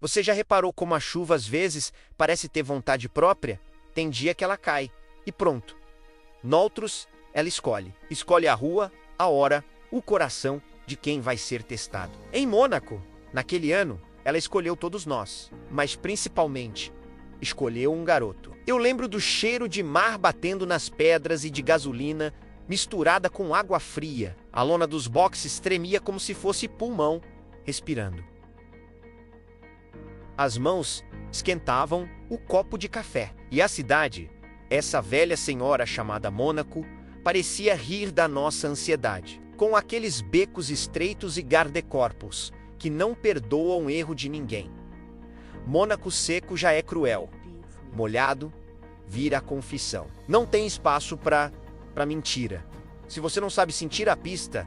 Você já reparou como a chuva às vezes parece ter vontade própria? Tem dia que ela cai e pronto. Noutros, ela escolhe. Escolhe a rua, a hora, o coração de quem vai ser testado. Em Mônaco, naquele ano, ela escolheu todos nós, mas principalmente escolheu um garoto. Eu lembro do cheiro de mar batendo nas pedras e de gasolina misturada com água fria. A lona dos boxes tremia como se fosse pulmão, respirando. As mãos esquentavam o copo de café. E a cidade, essa velha senhora chamada Mônaco, parecia rir da nossa ansiedade, com aqueles becos estreitos e guarda-corpos que não perdoam erro de ninguém. Mônaco seco já é cruel. Molhado, vira confissão. Não tem espaço para mentira. Se você não sabe sentir a pista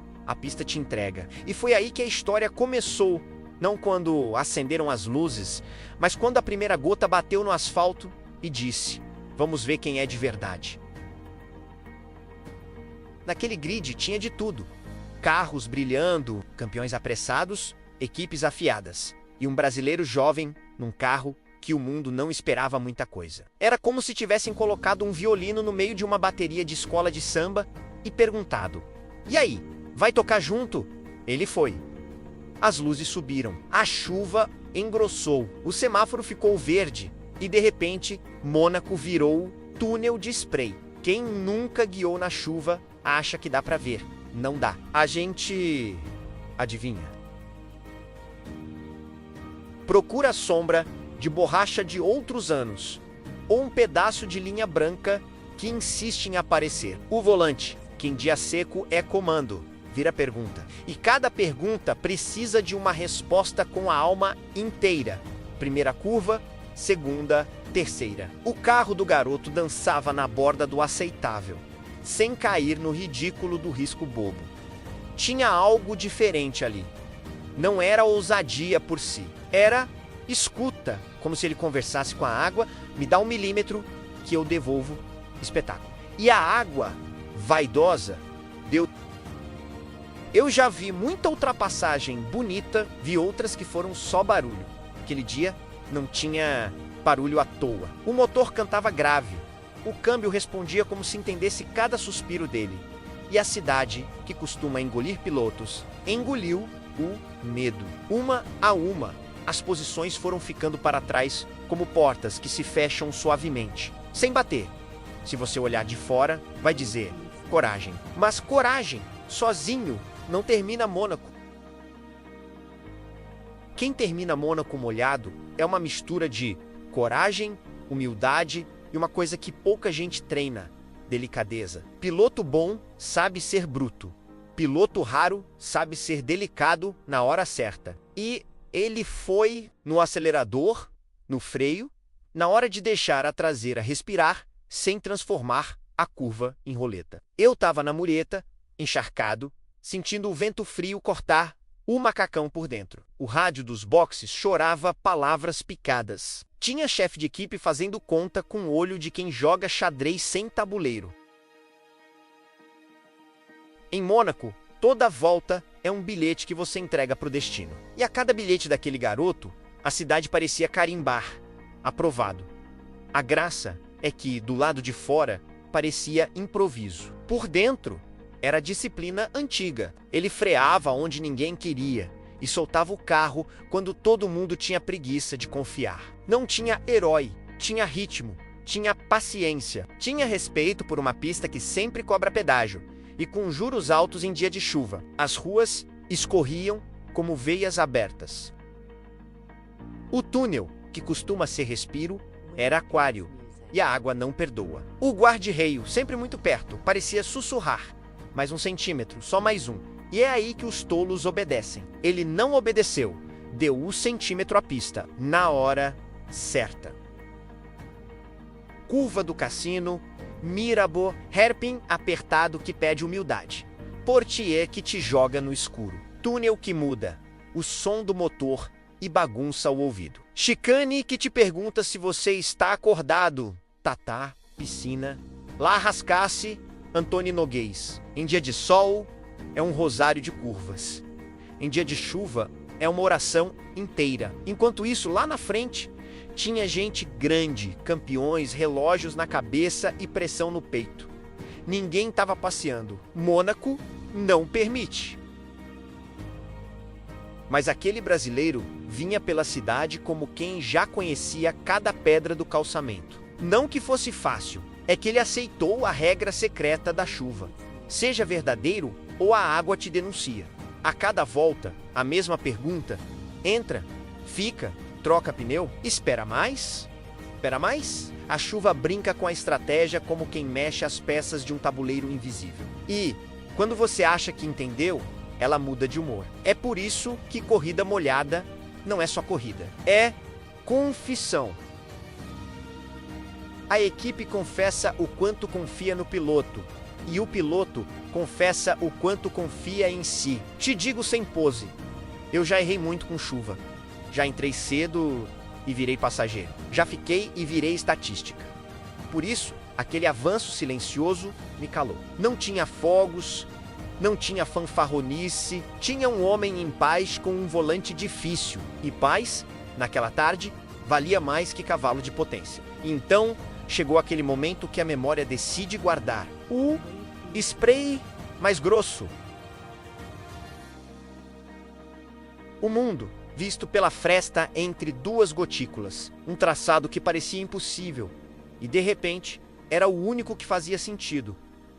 te entrega. E foi aí que a história começou. Não quando acenderam as luzes, mas quando a primeira gota bateu no asfalto e disse: vamos ver quem é de verdade. Naquele grid tinha de tudo. Carros brilhando, campeões apressados, equipes afiadas. E um brasileiro jovem num carro que o mundo não esperava muita coisa. Era como se tivessem colocado um violino no meio de uma bateria de escola de samba e perguntado: e aí, vai tocar junto? Ele foi. As luzes subiram, a chuva engrossou, o semáforo ficou verde e, de repente, Mônaco virou túnel de spray. Quem nunca guiou na chuva acha que dá pra ver. Não dá. A gente adivinha. Procura a sombra de borracha de outros anos, ou um pedaço de linha branca que insiste em aparecer. O volante, que em dia seco é comando, vira pergunta. E cada pergunta precisa de uma resposta com a alma inteira. Primeira curva, segunda, terceira. O carro do garoto dançava na borda do aceitável, sem cair no ridículo do risco bobo. Tinha algo diferente ali. Não era ousadia por si. Era escuta, como se ele conversasse com a água: me dá 1 milímetro que eu devolvo. Espetáculo. E a água, vaidosa, deu. Eu já vi muita ultrapassagem bonita, vi outras que foram só barulho. Aquele dia não tinha barulho à toa. O motor cantava grave. O câmbio respondia como se entendesse cada suspiro dele. E a cidade, que costuma engolir pilotos, engoliu o medo. Uma a uma, as posições foram ficando para trás como portas que se fecham suavemente, sem bater. Se você olhar de fora, vai dizer: coragem. Mas coragem, sozinho, não termina Mônaco. Quem termina Mônaco molhado é uma mistura de coragem, humildade e uma coisa que pouca gente treina: delicadeza. Piloto bom sabe ser bruto. Piloto raro sabe ser delicado na hora certa. E ele foi no acelerador, no freio, na hora de deixar a traseira respirar, sem transformar a curva em roleta. Eu estava na mureta, encharcado, sentindo o vento frio cortar o macacão por dentro. O rádio dos boxes chorava palavras picadas. Tinha chefe de equipe fazendo conta com o olho de quem joga xadrez sem tabuleiro. Em Mônaco, toda volta é um bilhete que você entrega para o destino. E a cada bilhete daquele garoto, a cidade parecia carimbar: aprovado. A graça é que, do lado de fora, parecia improviso. Por dentro, era disciplina antiga. Ele freava onde ninguém queria e soltava o carro quando todo mundo tinha preguiça de confiar. Não tinha herói, tinha ritmo, tinha paciência, tinha respeito por uma pista que sempre cobra pedágio e com juros altos em dia de chuva. As ruas escorriam como veias abertas. O túnel, que costuma ser respiro, era aquário, e a água não perdoa. O guarda-reio, sempre muito perto, parecia sussurrar: mais 1 centímetro, só mais 1. E é aí que os tolos obedecem. Ele não obedeceu, deu 1 centímetro à pista, na hora certa. Curva do cassino, Mirabeau, hairpin apertado que pede humildade. Portier que te joga no escuro. Túnel que muda o som do motor e bagunça o ouvido. Chicane que te pergunta se você está acordado. Tatá, piscina. La Rascasse, Antônio Noguês. Em dia de sol, é um rosário de curvas. Em dia de chuva, é uma oração inteira. Enquanto isso, lá na frente, tinha gente grande, campeões, relógios na cabeça e pressão no peito. Ninguém estava passeando. Mônaco não permite. Mas aquele brasileiro vinha pela cidade como quem já conhecia cada pedra do calçamento. Não que fosse fácil, é que ele aceitou a regra secreta da chuva. Seja verdadeiro ou a água te denuncia. A cada volta, a mesma pergunta: entra, fica, troca pneu, espera mais? Espera mais? A chuva brinca com a estratégia como quem mexe as peças de um tabuleiro invisível. E, quando você acha que entendeu, ela muda de humor. É por isso que corrida molhada não é só corrida, é confissão. A equipe confessa o quanto confia no piloto, e o piloto confessa o quanto confia em si. Te digo sem pose, eu já errei muito com chuva. Já entrei cedo e virei passageiro. Já fiquei e virei estatística. Por isso, aquele avanço silencioso me calou. Não tinha fogos, não tinha fanfarronice, tinha um homem em paz com um volante difícil. E paz, naquela tarde, valia mais que cavalo de potência. Então, chegou aquele momento que a memória decide guardar. O spray mais grosso. O mundo, visto pela fresta entre duas gotículas. Um traçado que parecia impossível. E, de repente, era o único que fazia sentido.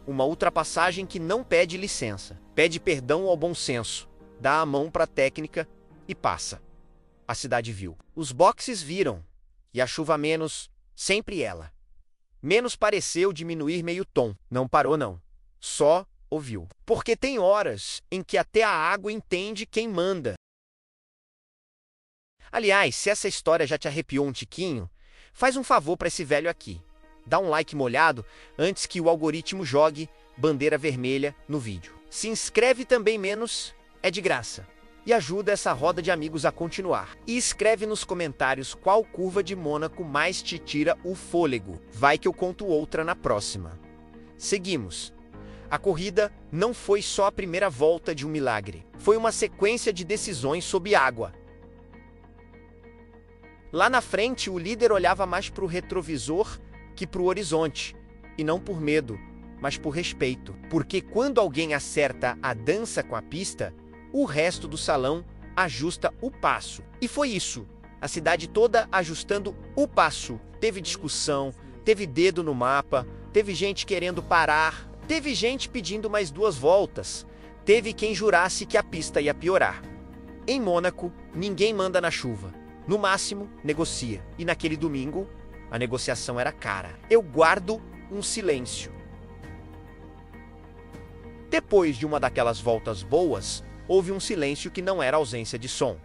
Uma ultrapassagem que não pede licença, pede perdão ao bom senso, dá a mão para a técnica e passa. A cidade viu. Os boxes viram. E a chuva menos, sempre ela. Menos pareceu diminuir meio tom. Não parou, não. Só ouviu. Porque tem horas em que até a água entende quem manda. Aliás, se essa história já te arrepiou um tiquinho, faz um favor para esse velho aqui. Dá um like molhado antes que o algoritmo jogue bandeira vermelha no vídeo. Se inscreve também menos, é de graça. E ajuda essa roda de amigos a continuar. E escreve nos comentários qual curva de Mônaco mais te tira o fôlego. Vai que eu conto outra na próxima. Seguimos. A corrida não foi só a primeira volta de um milagre. Foi uma sequência de decisões sob água. Lá na frente, o líder olhava mais para o retrovisor que para o horizonte, e não por medo, mas por respeito. Porque quando alguém acerta a dança com a pista, o resto do salão ajusta o passo. E foi isso, a cidade toda ajustando o passo. Teve discussão, teve dedo no mapa, teve gente querendo parar, teve gente pedindo mais 2 voltas, teve quem jurasse que a pista ia piorar. Em Mônaco, ninguém manda na chuva. No máximo, negocia. E naquele domingo, a negociação era cara. Eu guardo um silêncio. Depois de uma daquelas voltas boas, houve um silêncio que não era ausência de som.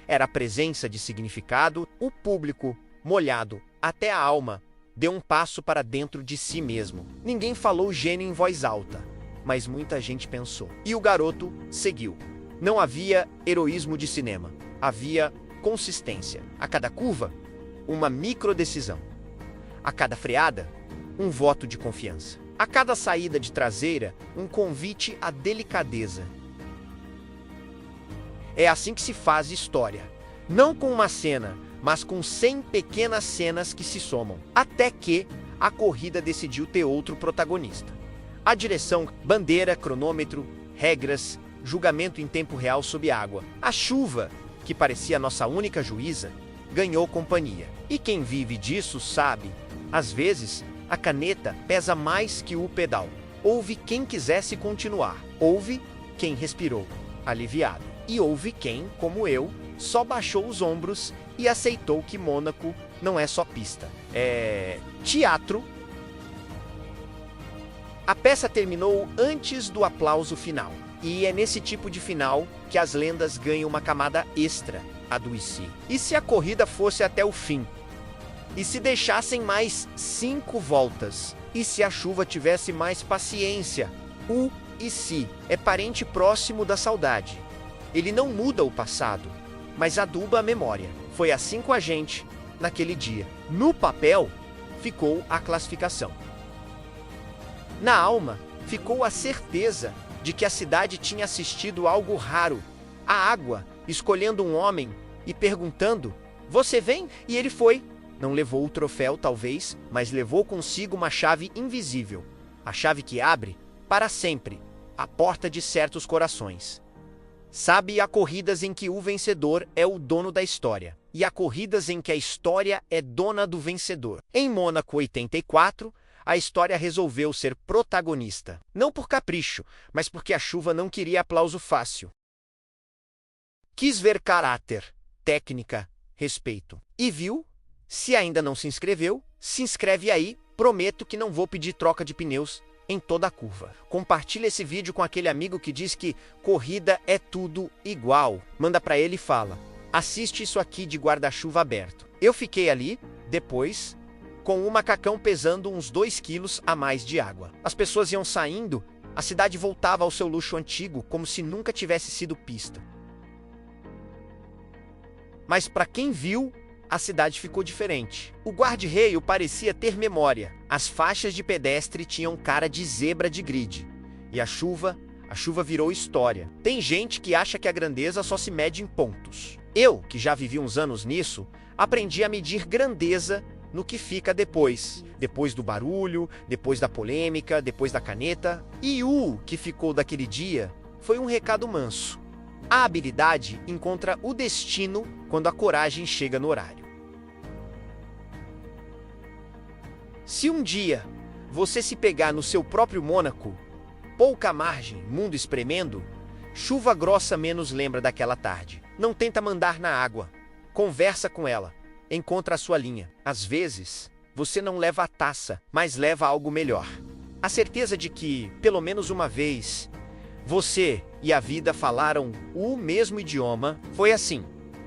Era a presença de significado. O público, molhado até a alma, deu um passo para dentro de si mesmo. Ninguém falou gênio em voz alta, mas muita gente pensou. E o garoto seguiu. Não havia heroísmo de cinema. Havia consistência. A cada curva, uma microdecisão. A cada freada, um voto de confiança. A cada saída de traseira, um convite à delicadeza. É assim que se faz história. Não com uma cena, mas com 100 pequenas cenas que se somam. Até que a corrida decidiu ter outro protagonista. A direção, bandeira, cronômetro, regras, julgamento em tempo real sob água. A chuva, que parecia nossa única juíza, ganhou companhia. E quem vive disso sabe, às vezes, a caneta pesa mais que o pedal. Houve quem quisesse continuar. Houve quem respirou, aliviado. E houve quem, como eu, só baixou os ombros e aceitou que Mônaco não é só pista. É teatro. A peça terminou antes do aplauso final. E é nesse tipo de final que as lendas ganham uma camada extra, a do e se. E se a corrida fosse até o fim? E se deixassem mais 5 voltas? E se a chuva tivesse mais paciência? O e se é parente próximo da saudade. Ele não muda o passado, mas aduba a memória. Foi assim com a gente naquele dia. No papel, ficou a classificação. Na alma, ficou a certeza de que a cidade tinha assistido algo raro. A água escolhendo um homem e perguntando: "Você vem?" E ele foi. Não levou o troféu, talvez, mas levou consigo uma chave invisível. A chave que abre, para sempre, a porta de certos corações. Sabe, há corridas em que o vencedor é o dono da história, e há corridas em que a história é dona do vencedor. Em Mônaco 84, a história resolveu ser protagonista. Não por capricho, mas porque a chuva não queria aplauso fácil. Quis ver caráter, técnica, respeito. E viu? Se ainda não se inscreveu, se inscreve aí. Prometo que não vou pedir troca de pneus em toda a curva. Compartilha esse vídeo com aquele amigo que diz que corrida é tudo igual. Manda pra ele e fala: assiste isso aqui de guarda-chuva aberto. Eu fiquei ali, depois, com o macacão pesando uns 2 quilos a mais de água. As pessoas iam saindo, a cidade voltava ao seu luxo antigo, como se nunca tivesse sido pista. Mas para quem viu, a cidade ficou diferente. O guarda-reio parecia ter memória. As faixas de pedestre tinham cara de zebra de grid. E a chuva virou história. Tem gente que acha que a grandeza só se mede em pontos. Eu, que já vivi uns anos nisso, aprendi a medir grandeza no que fica depois. Depois do barulho, depois da polêmica, depois da caneta. E o que ficou daquele dia foi um recado manso. A habilidade encontra o destino quando a coragem chega no horário. Se um dia você se pegar no seu próprio Mônaco, pouca margem, mundo espremendo, chuva grossa menos lembra daquela tarde. Não tenta mandar na água. Conversa com ela. Encontra a sua linha. Às vezes, você não leva a taça, mas leva algo melhor. A certeza de que, pelo menos uma vez, você e a vida falaram o mesmo idioma. Foi assim.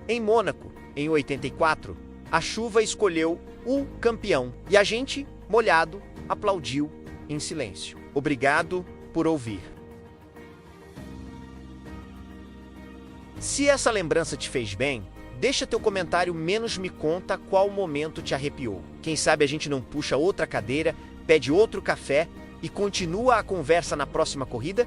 Em Mônaco, em 84, a chuva escolheu o campeão e a gente, molhado, aplaudiu em silêncio. Obrigado por ouvir. Se essa lembrança te fez bem, deixa teu comentário, menos me conta qual momento te arrepiou. Quem sabe a gente não puxa outra cadeira, pede outro café e continua a conversa na próxima corrida?